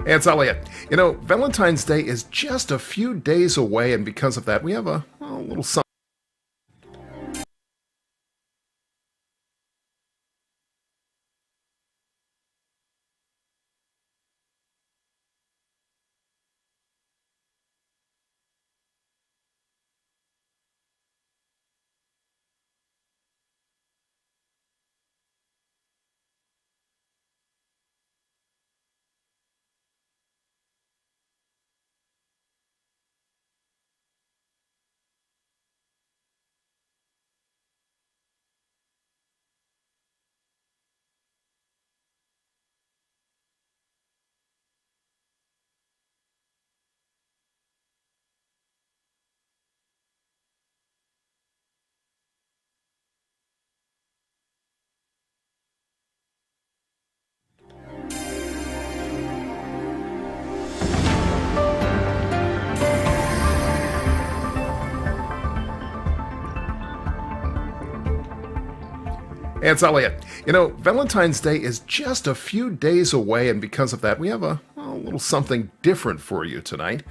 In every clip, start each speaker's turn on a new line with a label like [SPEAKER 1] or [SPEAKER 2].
[SPEAKER 1] Hey, it's Elliot. Valentine's Day is just a few days away, and because of that, we have a little something. Hey, it's Elliot. Valentine's Day is just a few days away, and because of that, we have a little something different for you tonight.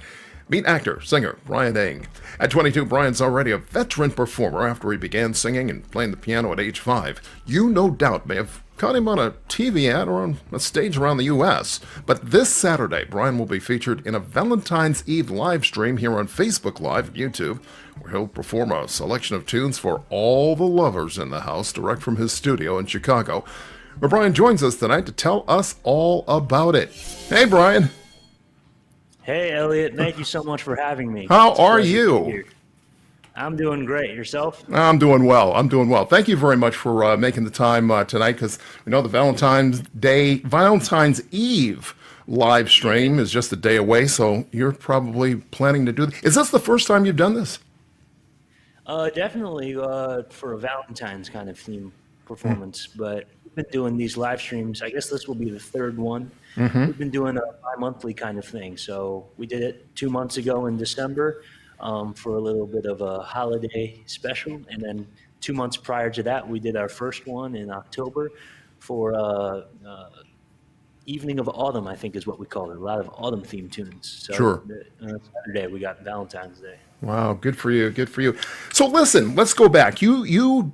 [SPEAKER 1] Meet actor, singer Bryan Eng. At 22, Bryan's already a veteran performer after he began singing and playing the piano at age 5. You no doubt may have caught him on a TV ad or on a stage around the U.S. But this Saturday, Bryan will be featured in a Valentine's Eve live stream here on Facebook Live and YouTube, where he'll perform a selection of tunes for all the lovers in the house, direct from his studio in Chicago, where Bryan joins us tonight to tell us all about it. Hey, Bryan.
[SPEAKER 2] Hey, Elliot. Thank you so much for having me.
[SPEAKER 1] How
[SPEAKER 2] It's a
[SPEAKER 1] are
[SPEAKER 2] pleasure to be
[SPEAKER 1] you?
[SPEAKER 2] here. I'm doing great. Yourself?
[SPEAKER 1] I'm doing well. I'm doing well. Thank you very much for making the time tonight, because we know the Valentine's Eve live stream is just a day away, so you're probably planning to do this. Is this the first time you've done this?
[SPEAKER 2] Definitely for a Valentine's kind of theme performance, but we've been doing these live streams. I guess this will be the third one. We've been doing a bi-monthly kind of thing. So we did it 2 months ago in December for a little bit of a holiday special. And then 2 months prior to that, we did our first one in October for Evening of Autumn, I think is what we call it. A lot of autumn themed tunes. So
[SPEAKER 1] Sure.
[SPEAKER 2] Saturday, we got Valentine's Day.
[SPEAKER 1] Wow, good for you. Good for you. So listen, let's go back. You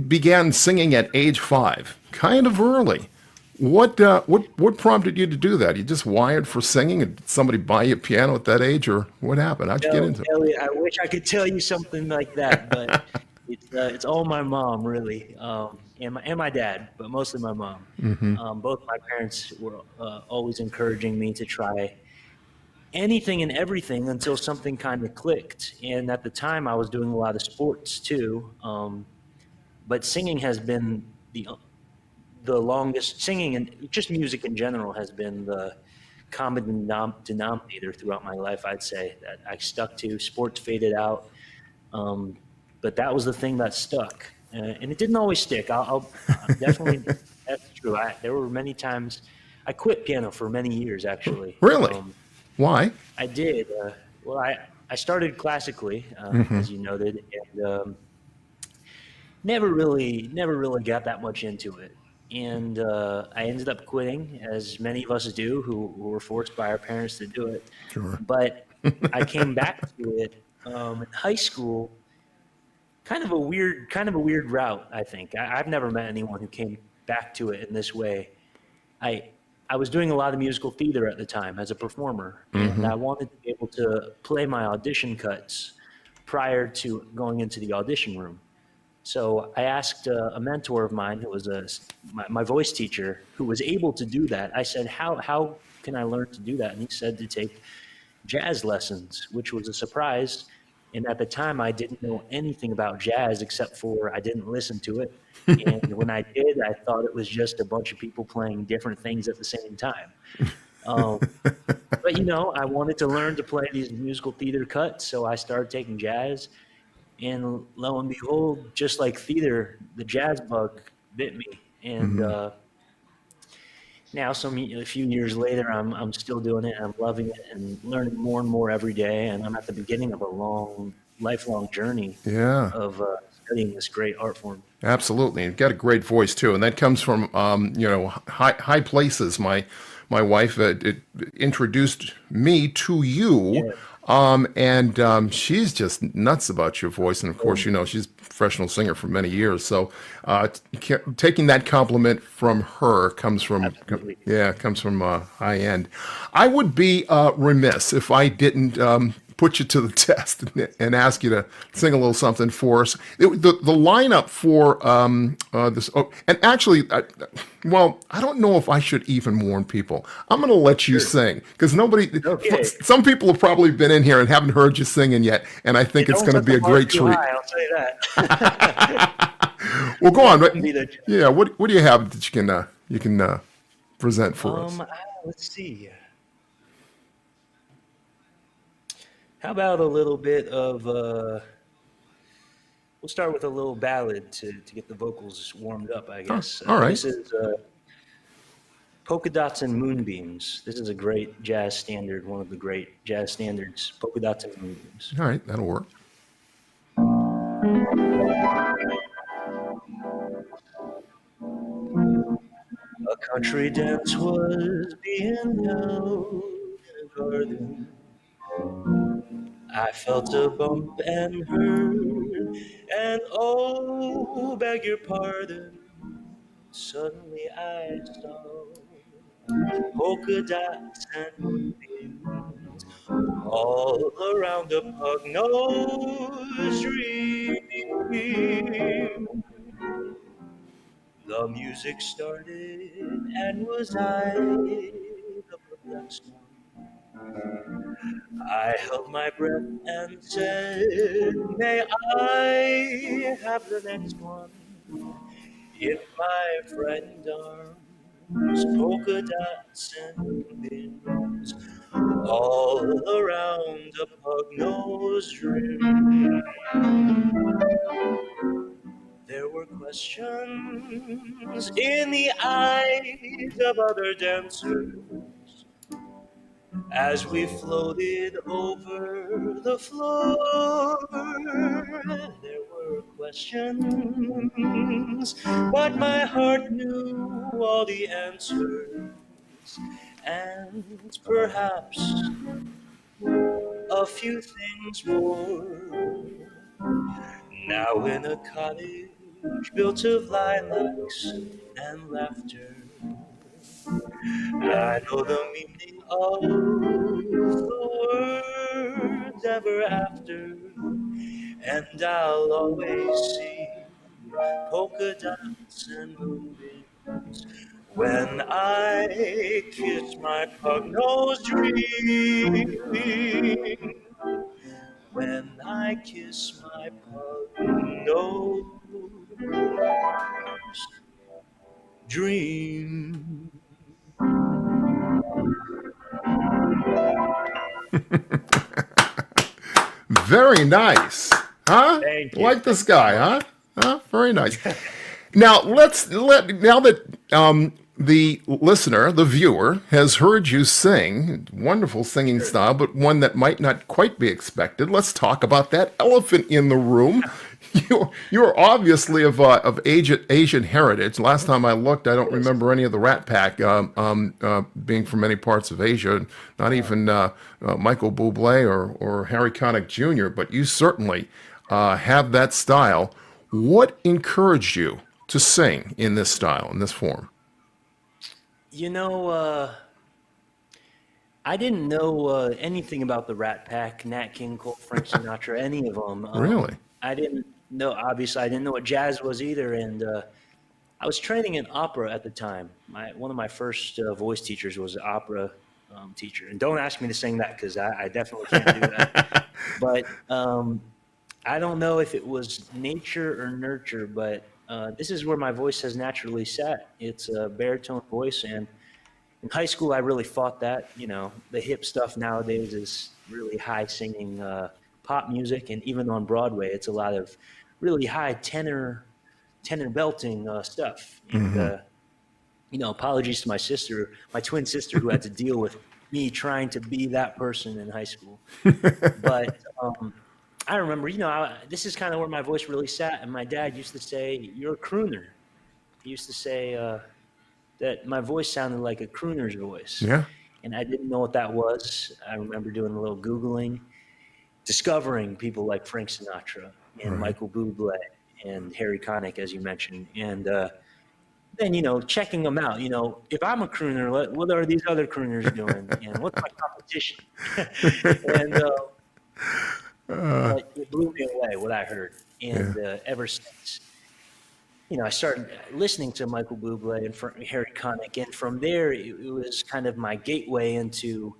[SPEAKER 1] began singing at age 5, kind of early. What prompted you to do that? You just wired for singing, and did somebody buy you a piano at that age, or what happened? How'd you get into it?
[SPEAKER 2] Elliot, I wish I could tell you something like that, but it's all my mom, really, and my dad, but mostly my mom. Both my parents were always encouraging me to try anything and everything until something kind of clicked. And at the time, I was doing a lot of sports too, but singing has been the longest. Singing and just music in general has been the common denominator throughout my life. I'd say that I stuck to. Sports faded out, um, but that was the thing that stuck, and it didn't always stick. I'll definitely that's true. There were many times I quit piano for many years actually.
[SPEAKER 1] Really? Why?
[SPEAKER 2] I did. Well, I started classically, as you noted, and never really got that much into it. And I ended up quitting, as many of us do who were forced by our parents to do it.
[SPEAKER 1] Sure.
[SPEAKER 2] But I came back to it in high school. Kind of a weird route, I think. I've never met anyone who came back to it in this way. I I was doing a lot of musical theater at the time as a performer, and I wanted to be able to play my audition cuts prior to going into the audition room. So I asked a mentor of mine who was my voice teacher who was able to do that. I said, how can I learn to do that? And he said to take jazz lessons, which was a surprise. And at the time, I didn't know anything about jazz except for I didn't listen to it. And when I did, I thought it was just a bunch of people playing different things at the same time. Um, but I wanted to learn to play these musical theater cuts, so I started taking jazz. And lo and behold, just like theater, the jazz bug bit me. And
[SPEAKER 1] Hmm.
[SPEAKER 2] now, a few years later, I'm still doing it. And I'm loving it and learning more and more every day. And I'm at the beginning of a lifelong journey
[SPEAKER 1] Yeah.
[SPEAKER 2] of studying this great art form.
[SPEAKER 1] Absolutely, and got a great voice too, and that comes from high places. My wife introduced me to you,
[SPEAKER 2] Yeah.
[SPEAKER 1] and she's just nuts about your voice. And of course, she's a professional singer for many years. So taking that compliment from her
[SPEAKER 2] Absolutely.
[SPEAKER 1] comes from high end. I would be remiss if I didn't put you to the test and ask you to sing a little something for us. The lineup for this, and actually, well, I don't know if I should even warn people. I'm going to let you
[SPEAKER 2] Sure.
[SPEAKER 1] sing because
[SPEAKER 2] Okay.
[SPEAKER 1] some people have probably been in here and haven't heard you singing yet, and I think it's
[SPEAKER 2] Don't
[SPEAKER 1] going to
[SPEAKER 2] set
[SPEAKER 1] be
[SPEAKER 2] the
[SPEAKER 1] a
[SPEAKER 2] bar
[SPEAKER 1] great
[SPEAKER 2] too
[SPEAKER 1] treat.
[SPEAKER 2] high, I'll say that.
[SPEAKER 1] Well, go
[SPEAKER 2] That
[SPEAKER 1] on. But
[SPEAKER 2] wouldn't be the
[SPEAKER 1] yeah, what do you have that you can present for us?
[SPEAKER 2] let's see. How about a little bit of we'll start with a little ballad to get the vocals warmed up, I
[SPEAKER 1] Oh,
[SPEAKER 2] guess.
[SPEAKER 1] all right,
[SPEAKER 2] This is Polka Dots and Moonbeams. This is a great jazz standard, one of the great jazz standards, Polka Dots and Moonbeams.
[SPEAKER 1] all right, that'll work.
[SPEAKER 2] A country dance was being held in a garden. I felt a bump and heard and oh, beg your pardon. Suddenly I saw polka dots and moonbeams all around a pug-nosed dream. The music started and was I the perplexed one? I held my breath and said, may I have the next one? In my frightened arms, polka dots and moonbeams, all around a pug-nosed rim. There were questions in the eyes of other dancers as we floated over the floor. There were questions, but my heart knew all the answers, and perhaps a few things more. Now in a cottage built of lilacs and laughter, I know the meaning of the words ever after, and I'll always see polka dots and moonbeams when I kiss my pug-nosed dream. When I kiss my pug-nosed dream.
[SPEAKER 1] Very nice, huh?
[SPEAKER 2] Thank you.
[SPEAKER 1] Like this
[SPEAKER 2] Thank you so
[SPEAKER 1] guy,
[SPEAKER 2] much.
[SPEAKER 1] huh? Huh? Very nice. Now now that the listener, the viewer, has heard you sing, wonderful singing
[SPEAKER 2] Sure.
[SPEAKER 1] style, but one that might not quite be expected. Let's talk about that elephant in the room. You're obviously of Asian heritage. Last time I looked, I don't
[SPEAKER 2] Yes.
[SPEAKER 1] remember any of the Rat Pack being from any parts of Asia. Not even Michael Bublé or Harry Connick Jr. But you certainly have that style. What encouraged you to sing in this style, in this form?
[SPEAKER 2] You know, I didn't know anything about the Rat Pack, Nat King Cole, Frank Sinatra, any of them.
[SPEAKER 1] Really?
[SPEAKER 2] I didn't know, obviously, I didn't know what jazz was either. And I was training in opera at the time. One of my first voice teachers was an opera teacher. And don't ask me to sing that because I definitely can't do that. But I don't know if it was nature or nurture, but this is where my voice has naturally sat. It's a baritone voice, and in high school, I really fought that. You know, the hip stuff nowadays is really high singing pop music, and even on Broadway, it's a lot of really high tenor belting stuff. And apologies to my sister, my twin sister, who had to deal with me trying to be that person in high school. But I remember, this is kind of where my voice really sat. And my dad used to say, "You're a crooner." He used to say that my voice sounded like a crooner's voice.
[SPEAKER 1] Yeah.
[SPEAKER 2] And I didn't know what that was. I remember doing a little Googling, discovering people like Frank Sinatra and
[SPEAKER 1] Right.
[SPEAKER 2] Michael Bublé and Harry Connick, as you mentioned. And then, checking them out. If I'm a crooner, what are these other crooners doing? And what's my competition? and it blew me away what I heard.
[SPEAKER 1] Yeah.
[SPEAKER 2] And ever since, I started listening to Michael Bublé and Harry Connick, and from there, it was kind of my gateway into,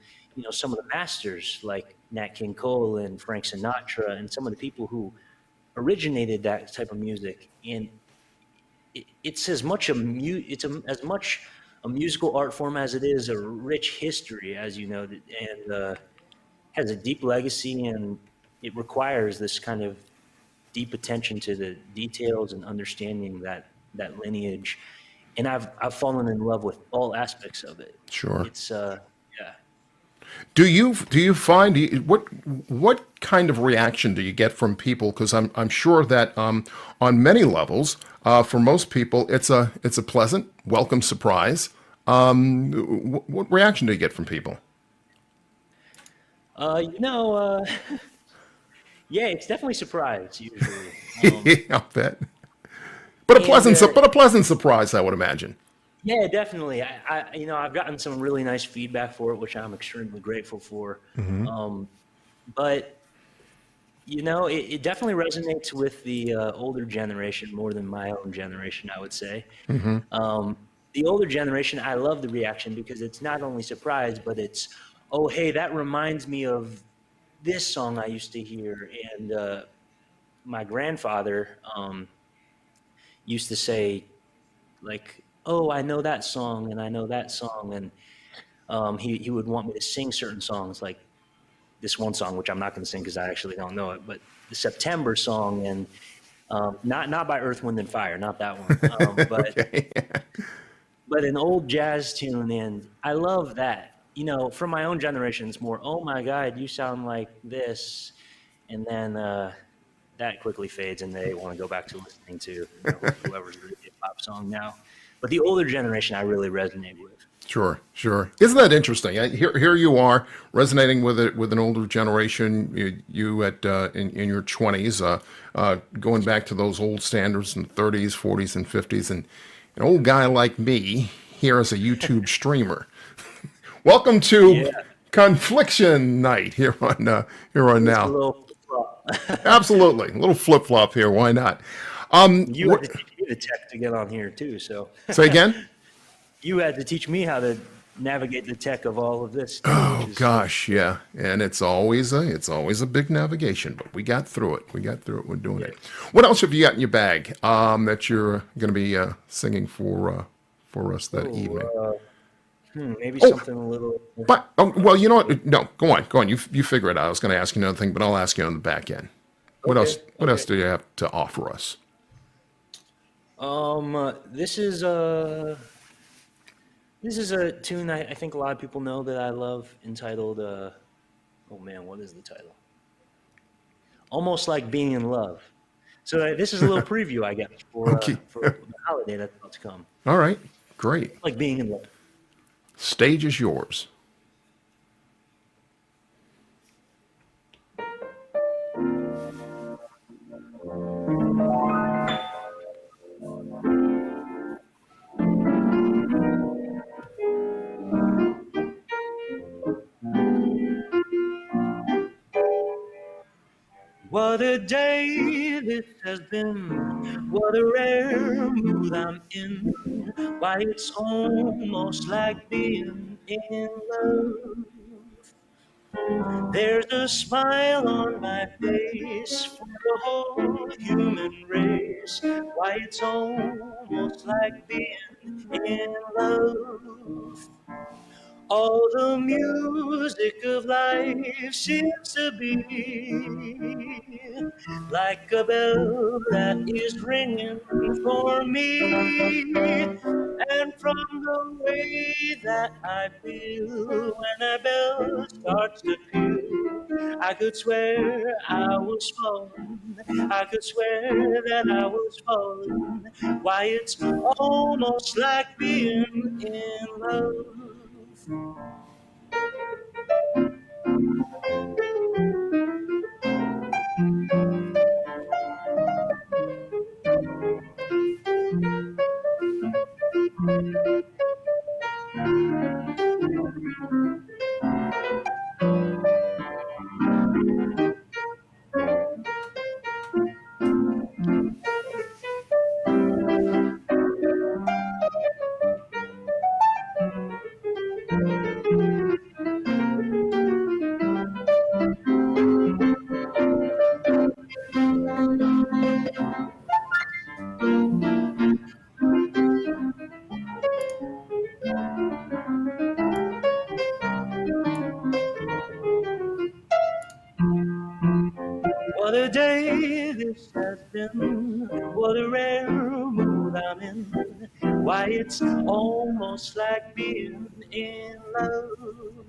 [SPEAKER 2] some of the masters like Nat King Cole and Frank Sinatra, and some of the people who originated that type of music. And it's as much as much a musical art form as it is a rich history, as you know, and has a deep legacy, and it requires this kind of deep attention to the details and understanding that lineage. And I've fallen in love with all aspects of it.
[SPEAKER 1] Sure.
[SPEAKER 2] It's yeah.
[SPEAKER 1] Do you find what kind of reaction do you get from people? Because I'm sure that on many levels, for most people, it's a pleasant, welcome surprise. What reaction do you get from people?
[SPEAKER 2] Uh, you know, uh, yeah, it's definitely a surprise usually.
[SPEAKER 1] I'll bet. But a
[SPEAKER 2] And
[SPEAKER 1] pleasant, but a pleasant surprise, I would imagine.
[SPEAKER 2] Yeah, definitely. I've gotten some really nice feedback for it, which I'm extremely grateful for. Um, but it definitely resonates with the older generation more than my own generation, I would say. Um, the older generation, I love the reaction because it's not only surprise, but it's, oh, hey, that reminds me of this song I used to hear. And my grandfather used to say, like, oh, I know that song and I know that song. And he would want me to sing certain songs, like this one song, which I'm not going to sing because I actually don't know it, but the September song, and not by Earth, Wind and Fire, not that one,
[SPEAKER 1] Okay.
[SPEAKER 2] but an old jazz tune, and I love that. From my own generation, it's more, oh my God, you sound like this, and then that quickly fades, and they want to go back to listening to whoever's the hip hop song now. But the older generation, I really resonate with.
[SPEAKER 1] Sure, sure. Isn't that interesting? Here you are resonating with it with an older generation. You at in your 20s, going back to those old standards in the 30s, 40s, and 50s, and an old guy like me here as a YouTube streamer. Welcome to
[SPEAKER 2] Yeah,
[SPEAKER 1] Confliction Night here on
[SPEAKER 2] just a
[SPEAKER 1] now.
[SPEAKER 2] little.
[SPEAKER 1] Absolutely, a little flip flop here. Why not?
[SPEAKER 2] You had to teach me the tech to get on here too, so
[SPEAKER 1] Say again.
[SPEAKER 2] you had to teach me how to navigate the tech of all of this too, which
[SPEAKER 1] Oh
[SPEAKER 2] is
[SPEAKER 1] gosh, yeah, and it's always a big navigation, but we got through it. We got through it. We're doing
[SPEAKER 2] yeah.
[SPEAKER 1] it. What else have you got in your bag that you're going to be singing for us that
[SPEAKER 2] Oh,
[SPEAKER 1] evening?
[SPEAKER 2] maybe
[SPEAKER 1] Oh,
[SPEAKER 2] something a little.
[SPEAKER 1] but well, you know what? No, go on. You figure it out. I was going to ask you another thing, but I'll ask you on the back end. What else?
[SPEAKER 2] Okay,
[SPEAKER 1] What else
[SPEAKER 2] okay.
[SPEAKER 1] do you have to offer us?
[SPEAKER 2] This is a tune I think a lot of people know that I love, entitled. Oh man, what is the title? Almost Like Being in Love. So this is a little preview, I guess,
[SPEAKER 1] Okay.
[SPEAKER 2] for the holiday that's about to come.
[SPEAKER 1] All right. Great.
[SPEAKER 2] Like being in love.
[SPEAKER 1] Stage is yours.
[SPEAKER 2] What a day this has been. What a rare mood I'm in. Why, it's almost like being in love. There's a smile on my face for the whole human race. Why, it's almost like being in love. All the music of life seems to be like a bell that is ringing for me. And from the way that I feel when a bell starts to peal, I could swear I was falling. I could swear that I was falling. Why, it's almost like being in love. What a day this has been. What a rare mood I'm in. Why, it's almost like being in love.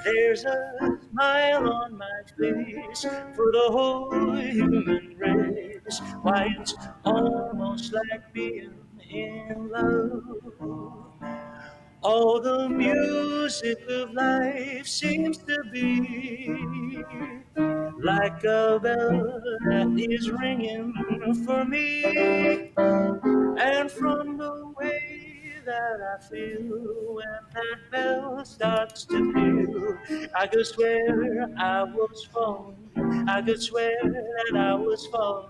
[SPEAKER 2] There's a smile on my face for the whole human race. Why, it's almost like being in love. All the music of life seems to be like a bell that is ringing for me. And from the way that I feel when that bell starts to peal, I could swear I was falling. I could swear that I was falling.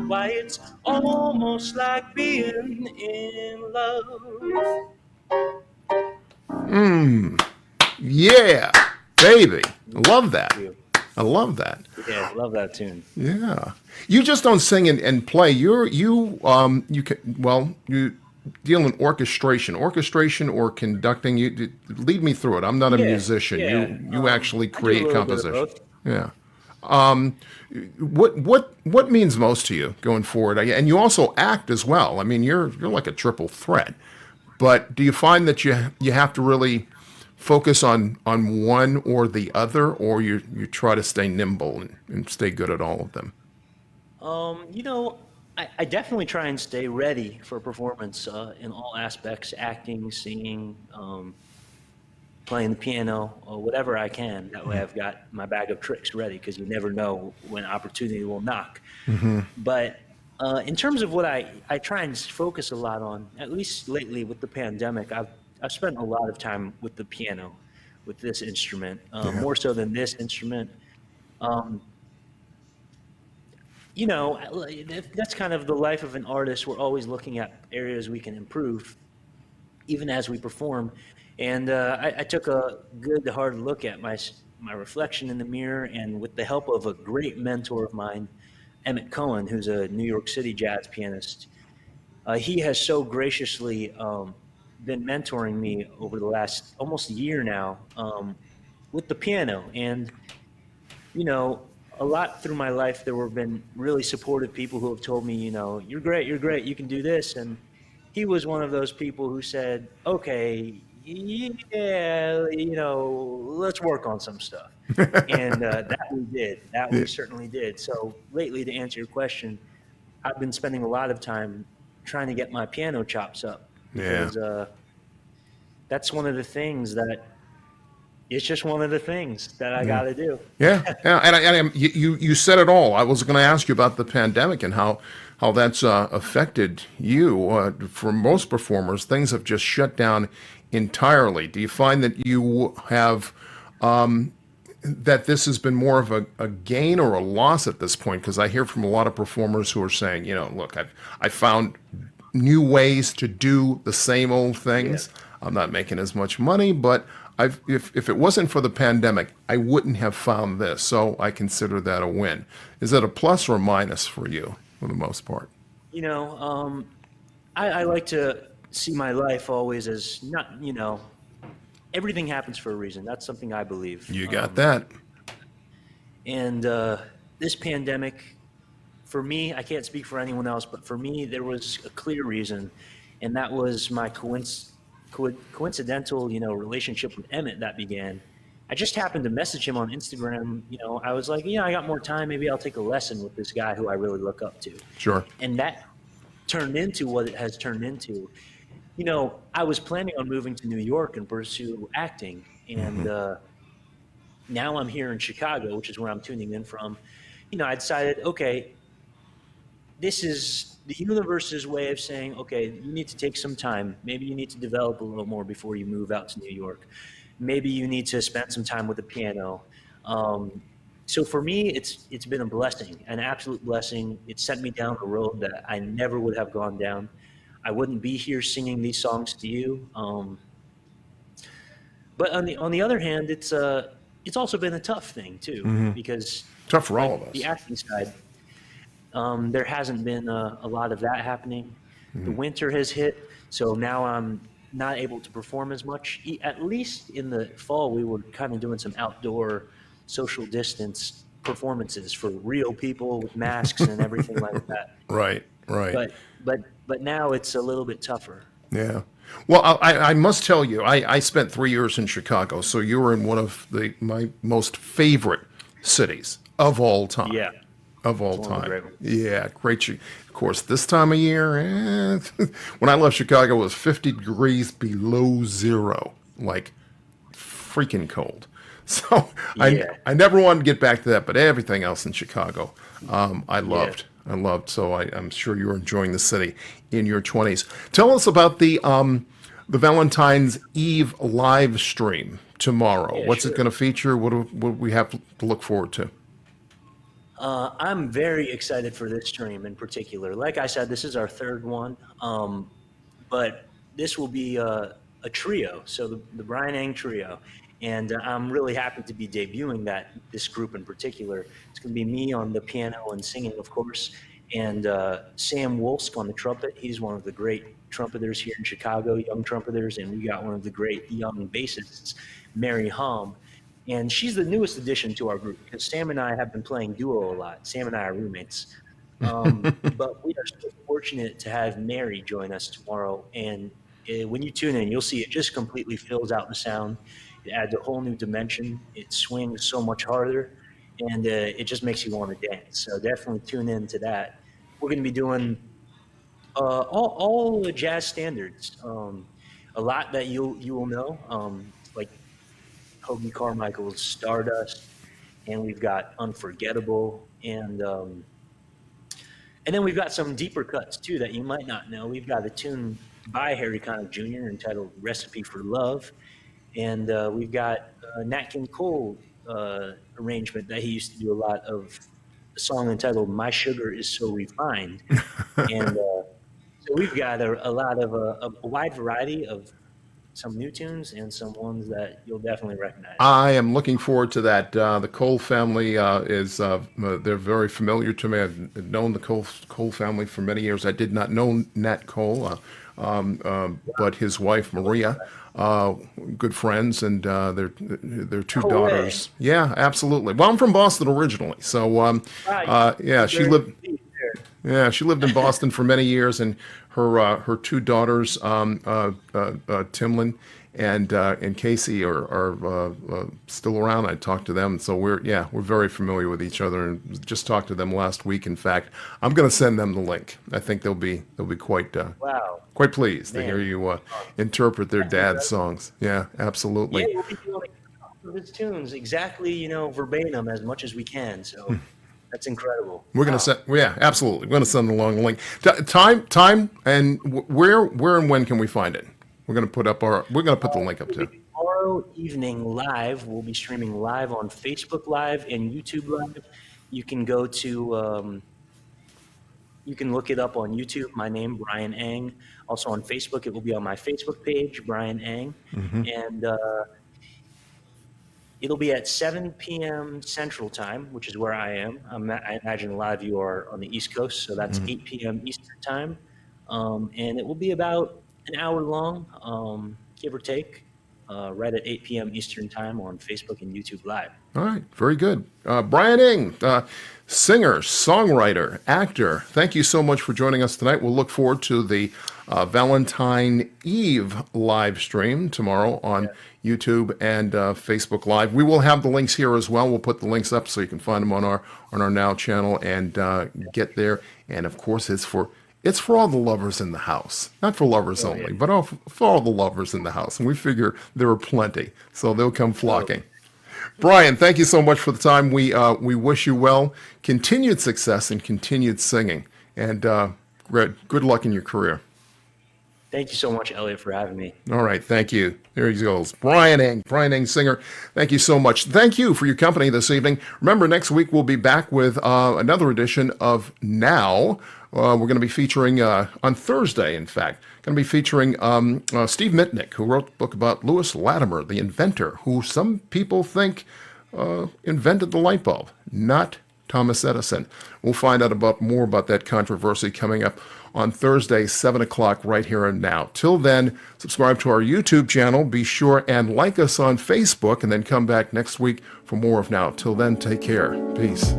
[SPEAKER 2] Why, it's almost like being in love.
[SPEAKER 1] Yeah, baby. Love that.
[SPEAKER 2] You.
[SPEAKER 1] I love that.
[SPEAKER 2] Yeah, love that tune.
[SPEAKER 1] Yeah. You just don't sing and play. You can, well, you deal in orchestration or conducting. You lead me through it. I'm not a
[SPEAKER 2] Yeah,
[SPEAKER 1] musician.
[SPEAKER 2] yeah.
[SPEAKER 1] You actually
[SPEAKER 2] I do a
[SPEAKER 1] create
[SPEAKER 2] little bit of
[SPEAKER 1] composition.
[SPEAKER 2] both.
[SPEAKER 1] Yeah. What means most to you going forward? And you also act as well. I mean, you're like a triple threat. But do you find that you have to really focus on one or the other, or you try to stay nimble and stay good at all of them?
[SPEAKER 2] You know, I definitely try and stay ready for performance in all aspects, acting, singing, playing the piano, or whatever I can. That way I've got my bag of tricks ready because you never know when opportunity will knock. But in terms of what I try and focus a lot on, at least lately with the pandemic, I've spent a lot of time with the piano, with this instrument,
[SPEAKER 1] Yeah.
[SPEAKER 2] more so than this instrument. Um, you know, that's kind of the life of an artist. We're always looking at areas we can improve, even as we perform. And I took a good hard look at my reflection in the mirror, and with the help of a great mentor of mine, Emmett Cohen, who's a New York City jazz pianist, he has so graciously been mentoring me over the last almost a year now with the piano. And you know, a lot through my life, there have been really supportive people who have told me, you're great, you can do this. And he was one of those people who said, okay, yeah, let's work on some stuff. And that we did. That
[SPEAKER 1] Yeah.
[SPEAKER 2] we certainly did. So lately, to answer your question, I've been spending a lot of time trying to get my piano chops up
[SPEAKER 1] Yeah.
[SPEAKER 2] because that's one of the things that it's just one of the things that I got to do.
[SPEAKER 1] Yeah, yeah, you said it all. I was going to ask you about the pandemic and how that's affected you. For most performers, things have just shut down entirely. Do you find that you have that this has been more of a gain or a loss at this point? Because I hear from a lot of performers who are saying, look, I found new ways to do the same old things.
[SPEAKER 2] Yeah.
[SPEAKER 1] I'm not making as much money, but if it wasn't for the pandemic, I wouldn't have found this. So I consider that a win. Is that a plus or a minus for you for the most part?
[SPEAKER 2] You know, I like to see my life always as not, everything happens for a reason. That's something I believe.
[SPEAKER 1] You got that.
[SPEAKER 2] And this pandemic, for me, I can't speak for anyone else, but for me, there was a clear reason, and that was my coincidental, relationship with Emmett that began. I just happened to message him on Instagram. I was like, I got more time. Maybe I'll take a lesson with this guy who I really look up to.
[SPEAKER 1] Sure.
[SPEAKER 2] And that turned into what it has turned into. I was planning on moving to New York and pursue acting. And now I'm here in Chicago, which is where I'm tuning in from. I decided, okay, this is the universe's way of saying, okay, you need to take some time. Maybe you need to develop a little more before you move out to New York. Maybe you need to spend some time with the piano. Um, so for me, it's been a blessing, an absolute blessing. It sent me down a road that I never would have gone down. I wouldn't be here singing these songs to you. But on the other hand, it's also been a tough thing too, because
[SPEAKER 1] Tough for all
[SPEAKER 2] like
[SPEAKER 1] of
[SPEAKER 2] the
[SPEAKER 1] us.
[SPEAKER 2] acting side, there hasn't been a lot of that happening. The winter has hit, so now I'm not able to perform as much. At least in the fall, we were kind of doing some outdoor social distance performances for real people with masks and everything like that.
[SPEAKER 1] Right, right.
[SPEAKER 2] But now it's a little bit tougher.
[SPEAKER 1] Yeah. Well, I must tell you, I spent 3 years in Chicago, so you were in one of my most favorite cities of all time.
[SPEAKER 2] Yeah,
[SPEAKER 1] Of
[SPEAKER 2] it's
[SPEAKER 1] all
[SPEAKER 2] one of the
[SPEAKER 1] time.
[SPEAKER 2] great ones.
[SPEAKER 1] Yeah, great. Of course, this time of year, when I left Chicago, it was 50 degrees below zero, like freaking cold. So
[SPEAKER 2] Yeah,
[SPEAKER 1] I never wanted to get back to that, but everything else in Chicago, I
[SPEAKER 2] yeah.
[SPEAKER 1] loved. I loved. So I'm sure you're enjoying the city in your 20s. Tell us about the Valentine's Eve live stream tomorrow.
[SPEAKER 2] Yeah,
[SPEAKER 1] What's it
[SPEAKER 2] sure.
[SPEAKER 1] going to feature? What do we have to look forward to?
[SPEAKER 2] I'm very excited for this stream in particular. Like I said, this is our third one, but this will be a trio, so the Bryan Eng trio, and I'm really happy to be debuting this group in particular. It's going to be me on the piano and singing, of course, and Sam Wolsk on the trumpet. He's one of the great trumpeters here in Chicago, young trumpeters, and we got one of the great young bassists, Mary Hom, and she's the newest addition to our group because Sam and I have been playing duo a lot. Sam and I are roommates. But we are so fortunate to have Mary join us tomorrow. And when you tune in, you'll see it just completely fills out the sound. It adds a whole new dimension. It swings so much harder, and it just makes you want to dance. So definitely tune in to that. We're going to be doing all the jazz standards. A lot that you will know, like Hoagie Carmichael's Stardust, and we've got Unforgettable, and then we've got some deeper cuts too that you might not know. We've got a tune by Harry Connick Jr. entitled "Recipe for Love," and we've got Nat King Cole arrangement that he used to do a lot of. A song entitled "My Sugar Is So Refined," and so we've got a lot of a wide variety of some new tunes and some ones that you'll definitely recognize.
[SPEAKER 1] I am looking forward to that. The Cole family they're very familiar to me. I've known the Cole family for many years. I did not know Nat Cole, but his wife Maria, uh, good friends, and their two
[SPEAKER 2] No way!
[SPEAKER 1] daughters. Yeah, absolutely. Well, I'm from Boston originally, so
[SPEAKER 2] Wow,
[SPEAKER 1] yeah,
[SPEAKER 2] you're very deep there.
[SPEAKER 1] she lived in Boston for many years, and her two daughters, Timlin and Casey, are still around. I talked to them, so we're very familiar with each other, and just talked to them last week. In fact, I'm going to send them the link. I think they'll be
[SPEAKER 2] Wow,
[SPEAKER 1] quite pleased to hear
[SPEAKER 2] man,
[SPEAKER 1] you interpret their
[SPEAKER 2] that's
[SPEAKER 1] dad's
[SPEAKER 2] incredible.
[SPEAKER 1] songs. Yeah,
[SPEAKER 2] Yeah,
[SPEAKER 1] absolutely.
[SPEAKER 2] we'll be doing his tunes exactly, verbatim as much as we can. So that's incredible.
[SPEAKER 1] We're going to
[SPEAKER 2] Wow.
[SPEAKER 1] send, yeah, absolutely. We're going to send along the link. Time, and where and when can we find it? We're going to put the link up
[SPEAKER 2] It'll be
[SPEAKER 1] too.
[SPEAKER 2] tomorrow evening live. We'll be streaming live on Facebook Live and YouTube Live. You can go to you can look it up on YouTube. My name, Bryan Eng. Also on Facebook, it will be on my Facebook page, Bryan Eng, and it'll be at 7 p.m. Central Time, which is where I am. I imagine a lot of you are on the East Coast, so that's 8 p.m. Eastern Time. And it will be about an hour long, give or take. right at 8 p.m. Eastern Time on Facebook and YouTube Live.
[SPEAKER 1] All right, very good. Bryan Eng, singer, songwriter, actor, thank you so much for joining us tonight. We'll look forward to the Valentine Eve live stream tomorrow on YouTube and Facebook Live. We will have the links here as well. We'll put the links up so you can find them on our Now channel and get there. And of course, it's for all the lovers in the house, not for lovers only, but for all the lovers in the house. And we figure there are plenty, so they'll come flocking. Bryan, thank you so much for the time. We wish you well, continued success, and continued singing. And good luck in your career.
[SPEAKER 2] Thank you so much, Elliot, for having me.
[SPEAKER 1] All right, thank you. There he goes. Bryan Eng, singer. Thank you so much. Thank you for your company this evening. Remember, next week we'll be back with another edition of Now. We're going to be featuring, on Thursday, in fact, going to be featuring Steve Mitnick, who wrote a book about Lewis Latimer, the inventor, who some people think invented the light bulb, not Thomas Edison. We'll find out more about that controversy coming up on Thursday, 7 o'clock, right here and now. Till then, subscribe to our YouTube channel. Be sure and like us on Facebook, and then come back next week for more of Now. Till then, take care. Peace.